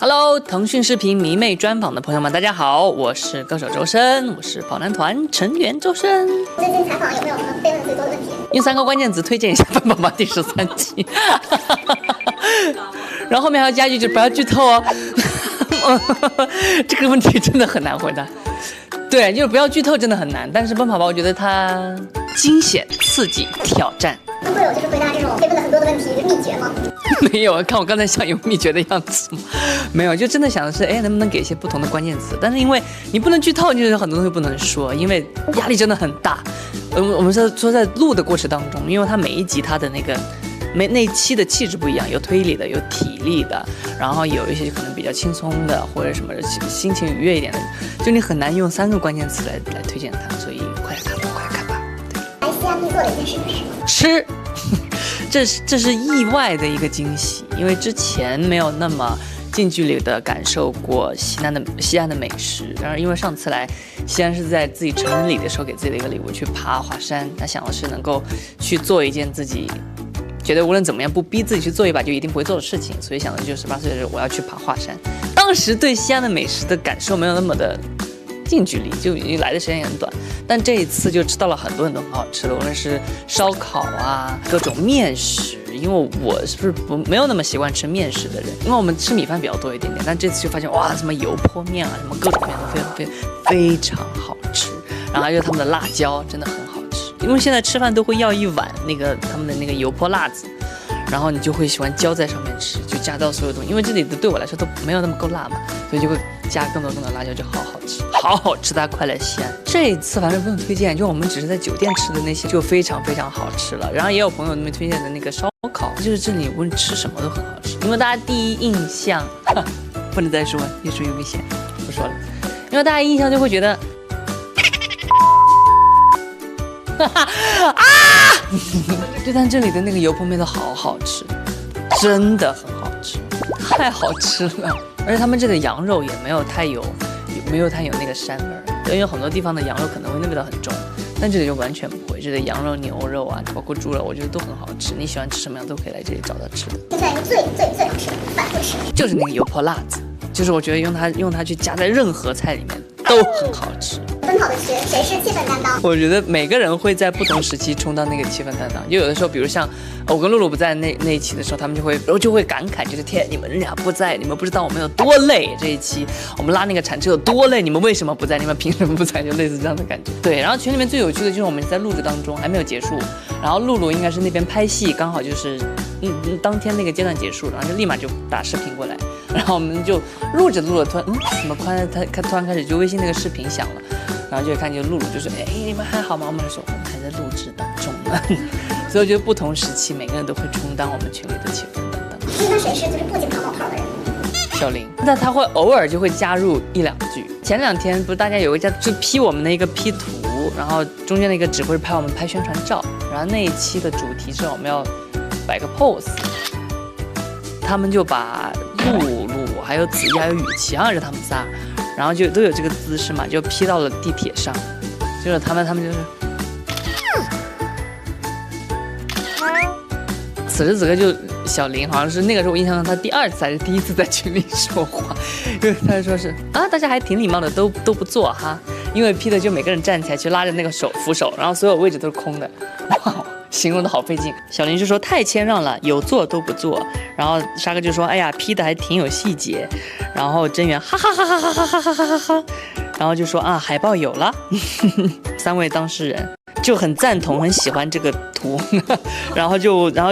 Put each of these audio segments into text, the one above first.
Hello， 腾讯视频迷妹专访的朋友们，大家好，我是歌手周深，我是跑男团成员周深。最近采访有没有什么被问最多的问题？用3个关键词推荐一下《奔宝宝》第13期，然后后面还要加一句，就不要剧透哦。这个问题真的很难回答。对，就是不要剧透真的很难，但是《奔跑吧》我觉得它惊险、刺激、挑战。那会有就是回答这种被问了很多的问题的秘诀吗？没有，看我刚才像有秘诀的样子吗？没有，就真的想的是，哎，能不能给一些不同的关键词？但是因为你不能剧透，就是很多东西不能说，因为压力真的很大。我们说在录的过程当中，因为它每一集它的那一期的气质不一样，有推理的，有体力的，然后有一些可能比较轻松的，或者什么心情愉悦一点的，就你很难用3个关键词来推荐它，所以快看吧，快看吧。来西安必做的一件事是什么？吃。这是意外的一个惊喜，因为之前没有那么近距离的感受过西安的美食。然后因为上次来西安是在自己成人礼的时候给自己的一个礼物，去爬华山，他想的是能够去做一件自己觉得无论怎么样不逼自己去做一把就一定不会做的事情，所以想的就是18岁的时候我要去爬华山。当时对西安的美食的感受没有那么的近距离，就已经来的时间也很短，但这一次就吃到了很多很好吃的，无论是烧烤啊，各种面食。因为我是没有那么习惯吃面食的人，因为我们吃米饭比较多一点点，但这次就发现哇，什么油泼面啊，什么各种面都非常好吃，然后还有他们的辣椒真的很好吃，因为现在吃饭都会要一碗他们的那个油泼辣子。然后你就会喜欢浇在上面吃，就加到所有东西，因为这里的对我来说都没有那么够辣嘛，所以就会加更多辣椒，就好好吃，大家快来西安。这一次反正不用推荐，就我们只是在酒店吃的那些就非常好吃了。然后也有朋友们推荐的那个烧烤，就是这里无论吃什么都很好吃，因为大家第一印象不能再说，越说越危险，不说了，因为大家印象就会觉得就但这里的那个油泼面都好好吃，真的很好吃，太好吃了。而且他们这里的羊肉也没有太有那个膻味儿，因为很多地方的羊肉可能会那味道很重，但这里就完全不会。这里羊肉、牛肉啊，包括猪肉，我觉得都很好吃。你喜欢吃什么样都可以来这里找到吃的。现在一个最好吃的反复吃，就是那个油泼辣子，就是我觉得用它去加在任何菜里面都很好吃。奔跑的吃，谁是气氛担当？我觉得每个人会在不同时期充当那个气氛担当。就有的时候，比如像我跟露露不在那一期的时候，他们就会感慨，就是天，你们俩不在，你们不知道我们有多累。这一期我们拉那个铲车有多累，你们为什么不在？你们凭什么不在？就类似这样的感觉。对，然后群里面最有趣的就是我们在录制当中还没有结束，然后露露应该是那边拍戏，刚好就是当天那个阶段结束，然后就立马就打视频过来，然后我们就录着，突然怎么他突然开始就微信那个视频响了。然后就看见露露就说：“哎，你们还好吗？”我们说我们还在录制当中呢。所以我觉得不同时期每个人都会充当我们群里的气氛担当。那谁是就是不经常冒泡的人？小林，那他会偶尔就会加入1-2句。前2天不是大家有一家就P我们的一个 P 图，然后中间的一个只会拍我们拍宣传照，然后那一期的主题是我们要摆个 pose， 他们就把露露还有子怡还有雨琦，好像是他们仨。然后就都有这个姿势嘛，就 P 到了地铁上，就是他们就是，此时此刻就小林好像是那个时候我印象中他第2次还是第1次在群里说话，因为他就说是啊，大家还挺礼貌的，都不坐哈，因为 P 的就每个人站起来去拉着那个扶手，然后所有位置都是空的，哇，形容的好费劲。小林就说太谦让了，有坐都不坐。然后沙哥就说哎呀 P 的还挺有细节。然后真源哈哈哈哈哈哈哈哈哈哈，然后就说啊海报有了，3位当事人就很赞同很喜欢这个图，然后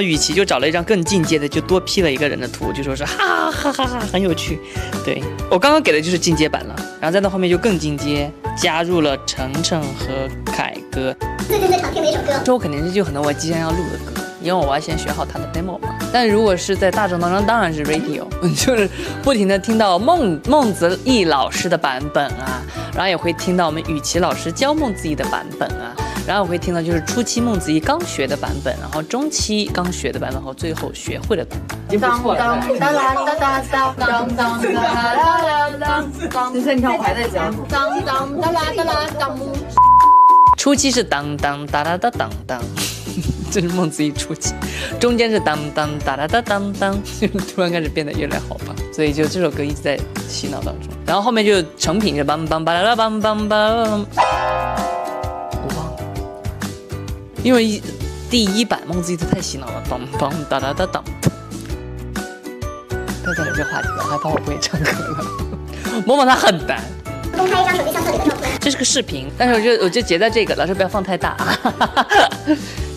雨琦就找了一张更进阶的，就多 P 了一个人的图，就说是哈哈哈哈很有趣。对，我刚刚给的就是进阶版了，然后再到后面就更进阶，加入了程程和凯哥。最近最常听的一首歌，这我肯定是就很多我即将要录的歌，因为我要先学好它的 demo 嘛。但如果是在大众当中，当然是 radio， 就是不停的听到孟子义老师的版本啊，然后也会听到我们雨琦老师教孟子义的版本啊，然后我会听到就是初期孟子义刚学的版本，然后中期刚学的版本和最后学会的版本。其实你看我还在教。初期是当当哒哒哒当当，这是孟子义初期，中间是当当哒哒哒当当，就突然开始变得越来越好吧，所以就这首歌一直在洗脑当中，然后后面就成品是梆梆巴啦啦梆梆巴啦啦，我忘了，因为第一版孟子义太洗脑了，梆梆哒哒哒当。不要再聊这个话题了，我害怕我不会唱歌了。模仿他很难。公开一张手机相册里的照片。这是个视频，但是我就截在这个，老师不要放太大，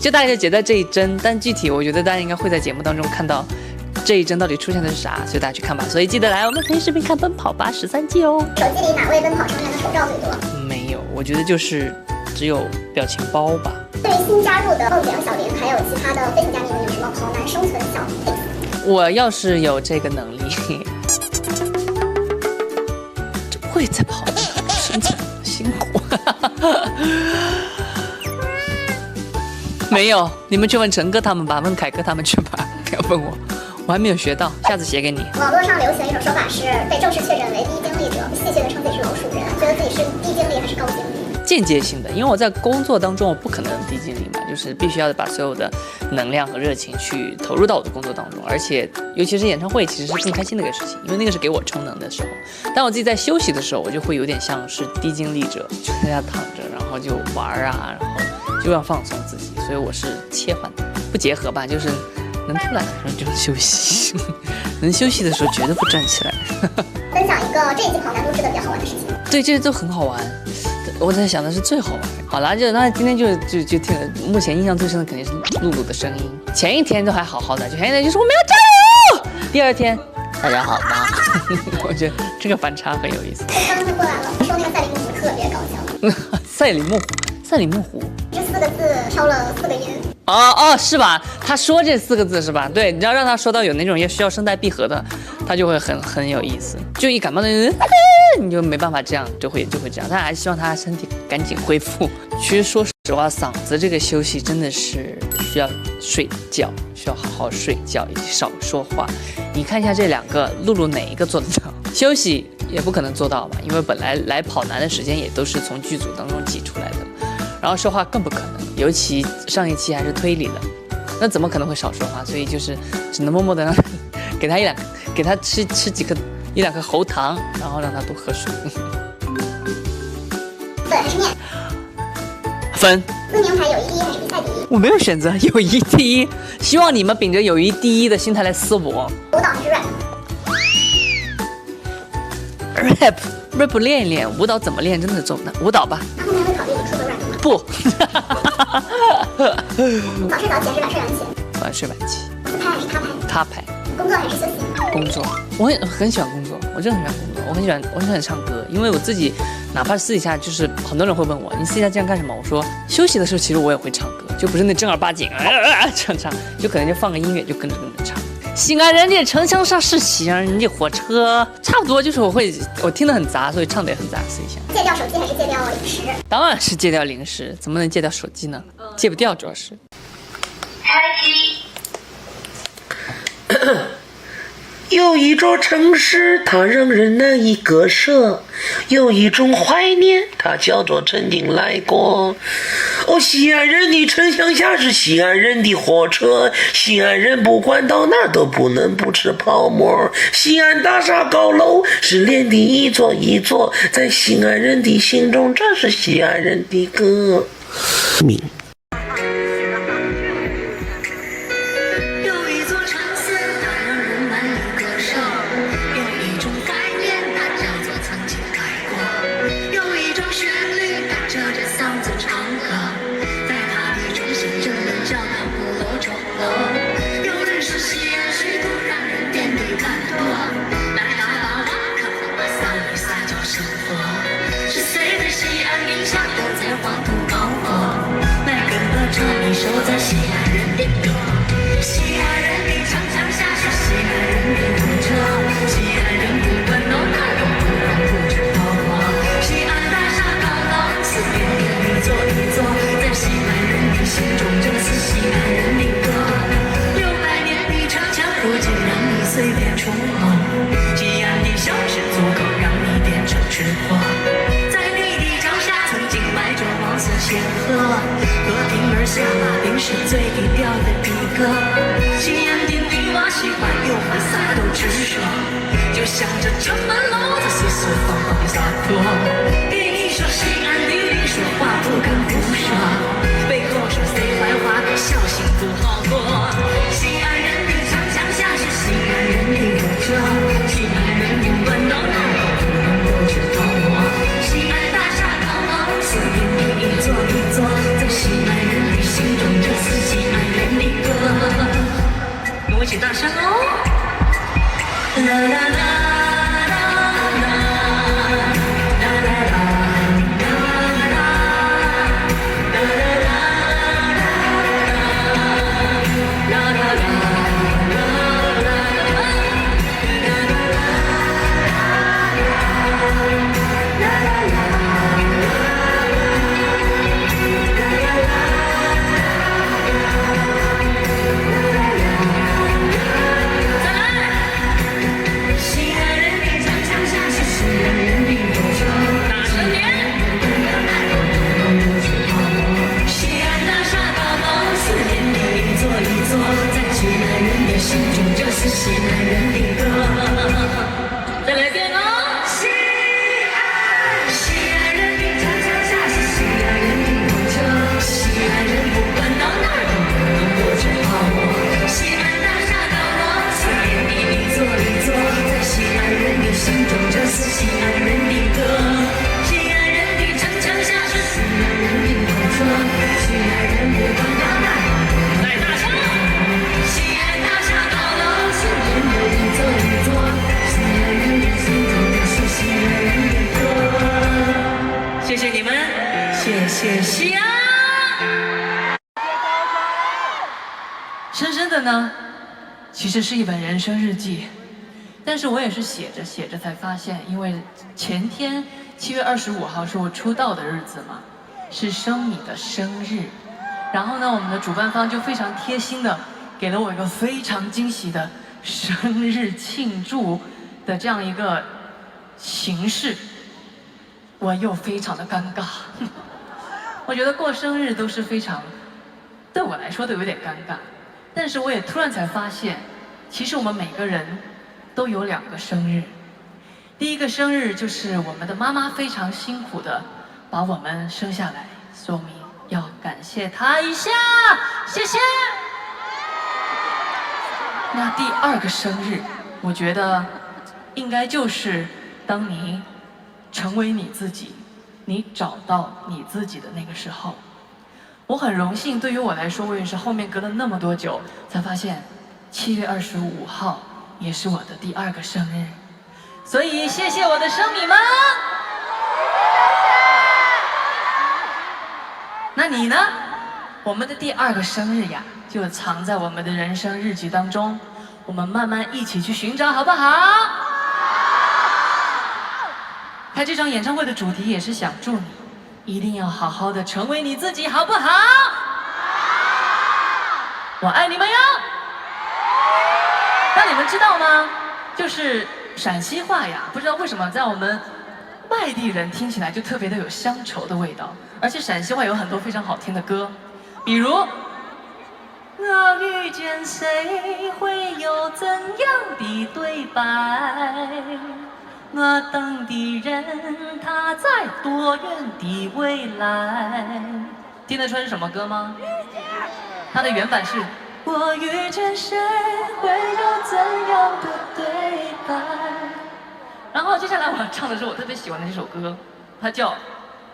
就大概就截在这一帧，但具体我觉得大家应该会在节目当中看到这一帧到底出现的是啥，所以大家去看吧。所以记得来我们可以视频看《奔跑吧13季》哦。手机里哪位奔跑成员的丑照最多？没有，我觉得就是只有表情包吧。对于新加入的梦姐和小林，还有其他的飞行嘉宾们，有什么跑男生存小 tips？我要是有这个能力，就不会再跑了，生存辛苦。没有，你们去问陈哥他们吧，问凯哥他们去吧，不要问我，我还没有学到，下次写给你。网络上流行一种说法是，被正式确诊为低经历者，戏谑的称自己是老鼠人，觉得自己是低经历还是高经历？间接性的，因为我在工作当中我不可能低精力嘛，就是必须要把所有的能量和热情去投入到我的工作当中，而且尤其是演唱会其实是更开心的一个事情，因为那个是给我充能的时候。但我自己在休息的时候，我就会有点像是低精力者，就在家躺着，然后就玩啊，然后就要放松自己，所以我是切换不结合吧，就是能偷懒的时候就休息，能休息的时候绝对不站起来。分享一个这一季跑男录制的比较好玩的事情。对，这些都很好玩。我在想的是最好玩。好了，那今天就听了，目前印象最深的肯定是露露的声音。前一天都还好好的，就前一天就说我们要加油，第二天大家好吗？我觉得这个反差很有意思。刚刚就过来了，说那个赛里木湖特别搞笑。赛里木湖，这4个字挑了4个音。哦，是吧？他说这4个字是吧？对，你要让他说到有那种需要声带闭合的，他就会很有意思。就一感冒的人，你就没办法这样，就会这样。但还是希望他身体赶紧恢复。其实说实话，嗓子这个休息真的是需要睡觉，需要好好睡觉，以及少说话。你看一下这2个，露露哪一个做得到？休息也不可能做到吧，因为本来来跑男的时间也都是从剧组当中挤出来的。然后说话更不可能，尤其上一期还是推理的，那怎么可能会少说话？所以就是只能默默的让给他吃1、2颗喉糖，然后让他多喝水。粉还是面？粉。问名牌友谊第一还是比赛第一？我没有选择友谊第一，希望你们秉着友谊第一的心态来撕我。舞蹈还是 rap 练一练，舞蹈怎么练真的做不到。舞蹈吧。那后面会考虑出个 rap 吗？不。早睡早起还是晚睡晚起？晚睡晚起。自拍还是他拍？他拍。工作还是休息？工作。我很喜欢工作，我真的很喜欢工作，我很喜欢唱歌，因为我自己哪怕私底下就是很多人会问我，你私底下这样干什么？我说休息的时候其实我也会唱歌，就不是那正儿八经唱，就可能就放个音乐就跟着唱。西安人的城墙上是西安人的火车，差不多就是我听得很杂，所以唱得也很杂。试一下，戒掉手机还是戒掉零食？当然是戒掉零食，怎么能戒掉手机呢？戒不掉主要是。有一座城市，它让人难以割舍；有一种怀念，它叫做曾经来过。哦，西安人的城乡下是西安人的火车，西安人不管到哪都不能不吃泡馍。西安大厦高楼是连的一座一座，在西安人的心中，这是西安人的歌名。守在西安人的歌，西安人的城墙下是西安人的火车，西安人不管到哪都不让不知道我。西安大厦高楼四边边一座一座，在西安人的心中，这是西安人的歌。600年的城墙不仅让你随便出没，西安的小吃足够让你变成吃货。在你的脚下曾经摆着王思显赫，和平而下，定是最低调的一个。西安的女娃喜欢又欢啥都直说，就像这城门楼子四四方方的洒脱。给你说西安的人说话不敢胡说，背后说谁坏话可小心不好过。西安人的长江下是西安人的火车，西安人的温柔难道不能不知道我？西安大厦高楼四面你一座一座，在西安人的心中这是西安人的歌。跟我一起大声哦！啦啦啦。西安人的歌，再来一遍哦！西安人的长江下是西安人的火车，西安人不管到哪儿都不能不知道我。西安大厦高楼，四面的一座一座，在西安人的心中，这是西安人的歌。西安人的长江下是西安人的火车，西安人不管到哪儿都不能不知道我。西安大厦高楼。谢谢你们，谢谢西安。深深的呢，其实是一本人生日记，但是我也是写着写着才发现，因为前天7月25号是我出道的日子嘛，是生米的生日。然后呢，我们的主办方就非常贴心的给了我一个非常惊喜的生日庆祝的这样一个形式，我又非常的尴尬。我觉得过生日都是非常，对我来说都有点尴尬。但是我也突然才发现，其实我们每个人都有2个生日。第一个生日就是我们的妈妈非常辛苦的把我们生下来，所以我们要感谢她一下，谢谢。那第2个生日，我觉得应该就是当你成为你自己，你找到你自己的那个时候。我很荣幸，对于我来说，我也是后面隔了那么多久才发现7月25号也是我的第2个生日，所以谢谢我的生米们。那你呢？我们的第2个生日呀，就藏在我们的人生日记当中，我们慢慢一起去寻找，好不好？开这场演唱会的主题也是想祝你一定要好好的成为你自己，好不好？我爱你们哟！那你们知道吗？就是陕西话呀，不知道为什么在我们外地人听起来就特别的有乡愁的味道，而且陕西话有很多非常好听的歌，比如我遇见谁会有怎样的对白，我等的人他在多远的未来。听得出来是什么歌吗？它的原版是我遇见谁会有怎样的对白。然后接下来我要唱的是我特别喜欢的这首歌，它叫《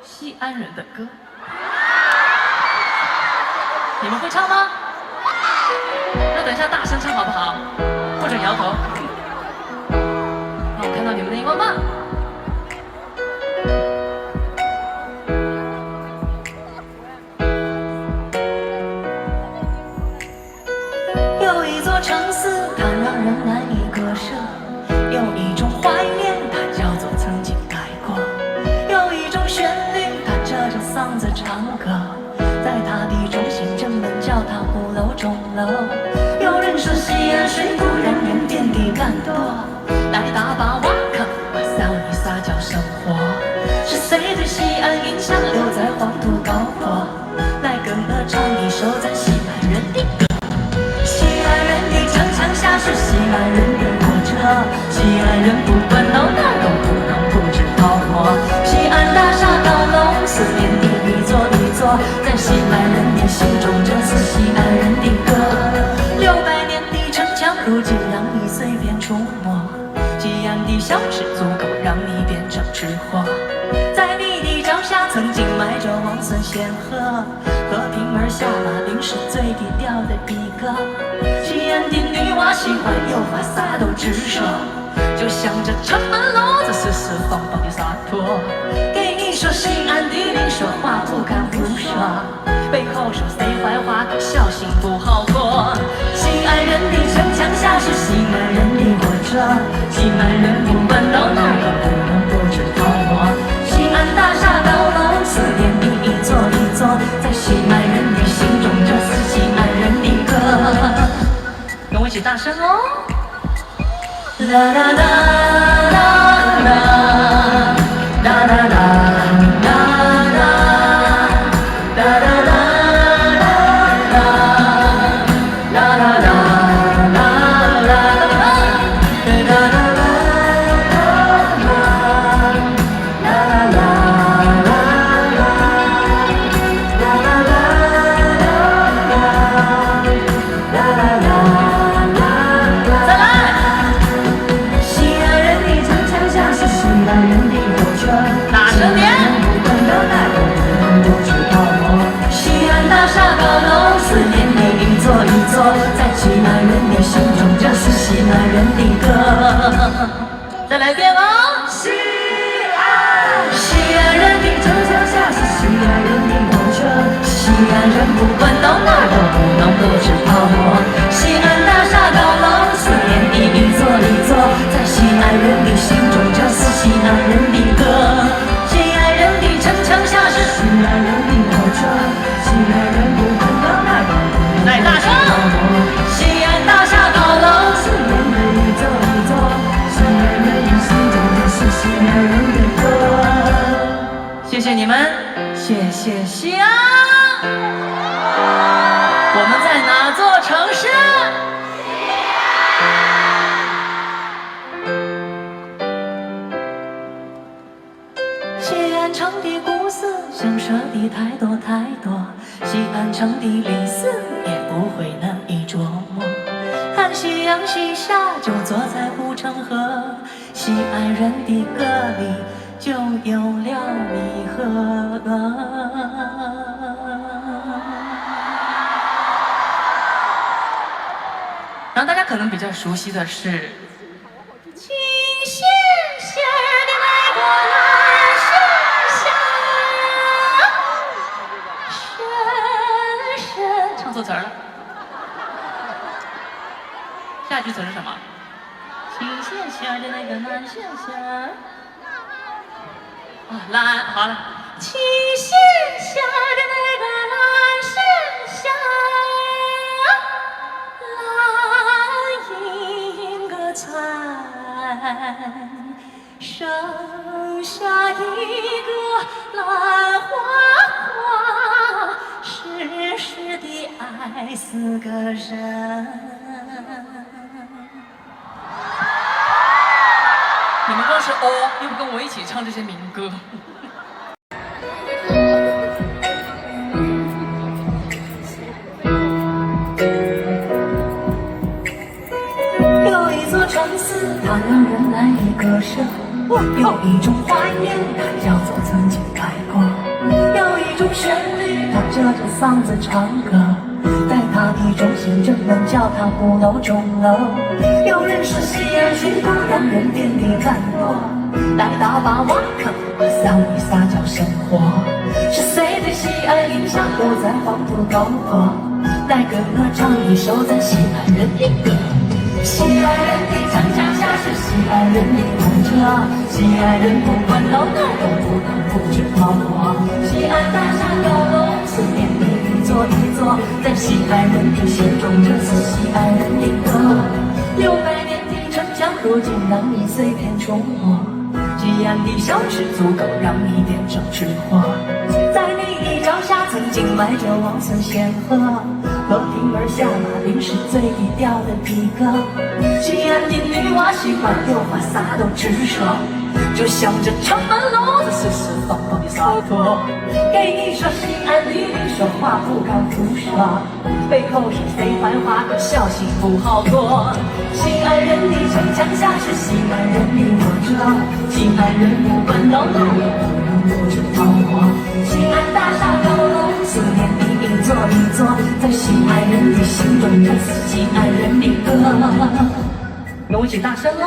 西安人的歌》。你们会唱吗？那等一下大声唱好不好？或者摇头。让我看到你们的荧光棒。有一座城市，它让人难以割舍；有一种怀念，它叫做曾经爱过；有一种旋律，它遮着嗓子唱歌。在它的中心，人们叫它鼓楼钟楼。有人说西安水土让人变得懒惰，来大把瓦克，把扫一撒娇生活。是谁对西安印象留在黄土高坡？人不管到哪儿都不能不知道我。西安大厦高楼四面地一座一座，在西安人的心中这是西安人的歌。600年的城墙如今让你随便触摸，西安的小吃足够让你变成吃货。在你的脚下曾经埋着王孙显赫，和平儿下巴岭是最低调的一个。西安的女娃喜欢有话啥都直说，就像这城门楼子四四方方的洒脱。给你说西安的人说话不敢胡说，背后说谁坏话可小心不好过。西安人的城墙下是西安人的火车，西安人不管到哪儿都不能不知道我。西安大厦高楼四面地一座一座，在西安人的心中这是西安人的歌。跟我一起大声哦！啦啦啦啦啦啦啦啦。再来一遍哦！西安人的城墙下是西安人的火车，西安人不管到哪儿都不能不知道我。西安大厦高楼四面地一座一座，在西安人的心中这是西安人的歌。西安人的城墙下是西安人的火车，西安人不管到哪儿都不能不知道我。西安大厦高楼四面地一座一座，西安人的心中这是西安人的歌。谢谢你们，谢谢西安。我们在哪座城市？西安城的故事想说的太多太多，西安城的历史也不会难以琢磨。看夕阳西下，就坐在护城河，西安人的歌里就有了你和然后大家可能比较熟悉的是清线线的那个蓝山下，深深唱错词儿了。下句词是什么？清线线的那个蓝线线。啊，蓝，好了。清线下的那个蓝线下，蓝银歌残，剩下一个兰花花，湿湿的爱似个人。你们光是哦，又不跟我一起唱这些民歌。有一座城市，它让人难以割舍；有一种怀念，它叫做曾经来过；有一种旋律，它遮着嗓子唱歌。在它的中心，人们叫它鼓楼钟楼。有人说西安水道让人变得懒惰，来大坝挖坑，向你撒娇生活。是谁对西安印象都在黄土高坡？来跟我唱一首咱西安人的歌。西安人的城墙下是西安人的火车，西安人不管到哪儿都不能不知道我。西安大厦高楼四面地一座一座，在西安人的心中这是西安人的歌。600年的城墙如今让你随便触摸，西安的小吃足够让你变成吃货。在你的脚下曾经埋着王孙显赫，和平儿下马林是最低调的一个。西安的女娃喜欢有话啥都直说，就像这城门楼子四四方方的洒脱。给你说西安里人说话不敢胡说，背后是非繁华可小心不好过。西安人的城墙下是西安人的火车，西安人不管到哪里都能不知道我。西安大厦高楼四连的一座一座，在西安人的心中这是西安人的歌。跟我一起大声喽！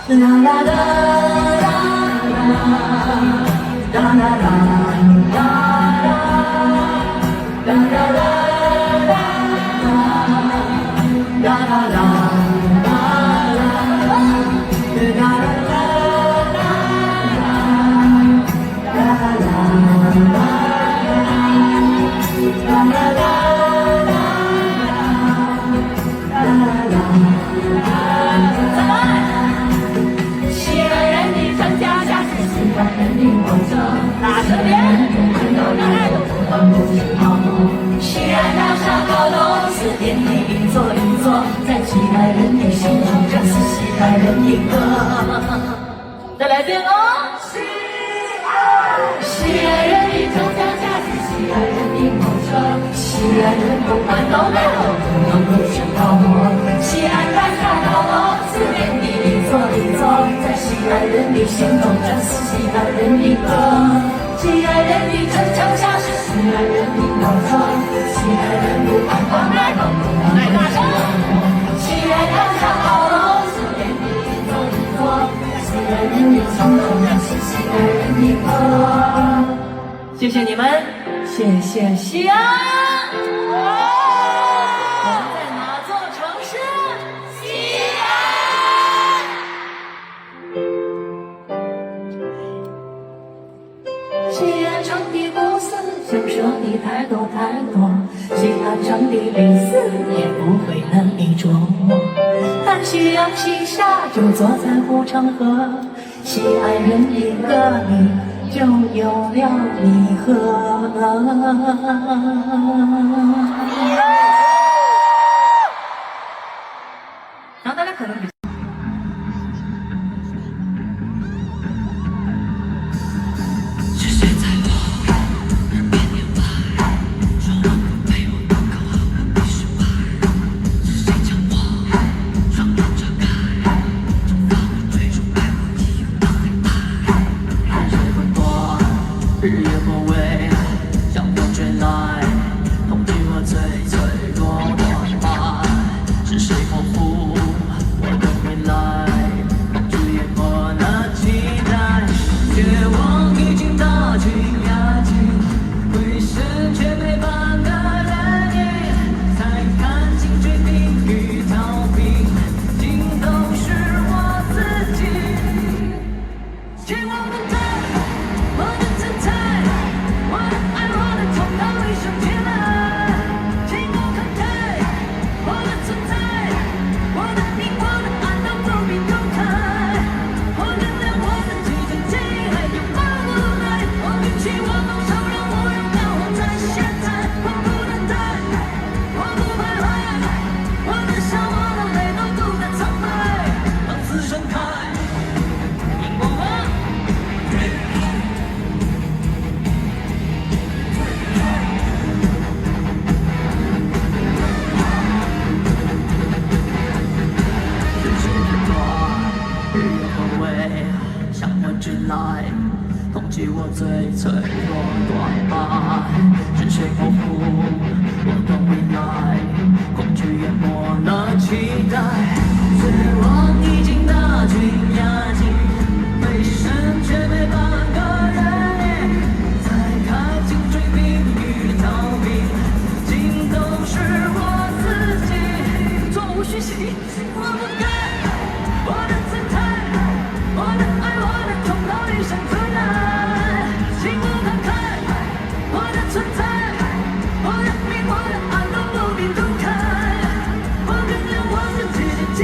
啦啦啦啦啦啦啦啦啦啦啦。西安大厦高楼四连的一座一座，在西安人的心中这是西安人的歌。再来遍哦！西安人的城墙下是西安人的火车，西安人不管到哪都能不知道我。西安大厦高楼四连的一座一座，在西安人的心中这是西安人的歌。西安人的城墙下是西安人的火车，西安人不管到哪都能不知道我。西安大厦高楼四连的一座一座，在西安人的心中这是西安人的歌。谢谢你们，谢谢西安。我们在哪座城市？西安。西安城的故事想说的太多太多，西安城的历史也不会难以琢磨。看夕阳西下，就坐在护城河，西安人的歌里就有了你和。然后大家可能比日夜不为，像风吹来，痛击我最脆弱的爱。是谁模糊我的未来？恐惧淹没了期待，绝望已经大军压境，回身却没半个人影，才看清追兵与逃兵，尽都是我自己。绝望的他。我的姿态，我的爱，我的痛到一生俱来，请我看开，我的存在，我的命，我的爱都不必公开，我原谅我的几经几还有冒无奈，我运气，我放手，让我勇敢活在现在，我不等待，我不徘徊，我的笑，我的泪都不再苍白，让此盛开，荧光花。向我追来，痛击我最脆弱的爱，是谁模糊我的未来？恐惧淹没了期待，绝望已经大军压境，回身却没半个人影，才看清追兵与逃兵，尽都是我自己。座无虚席，我不改，我的姿态。我的爱，我的痛到一生俱来，请我看开，我的存在，我的命，我的爱都不必公开，我原谅我自己。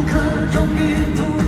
刻终于不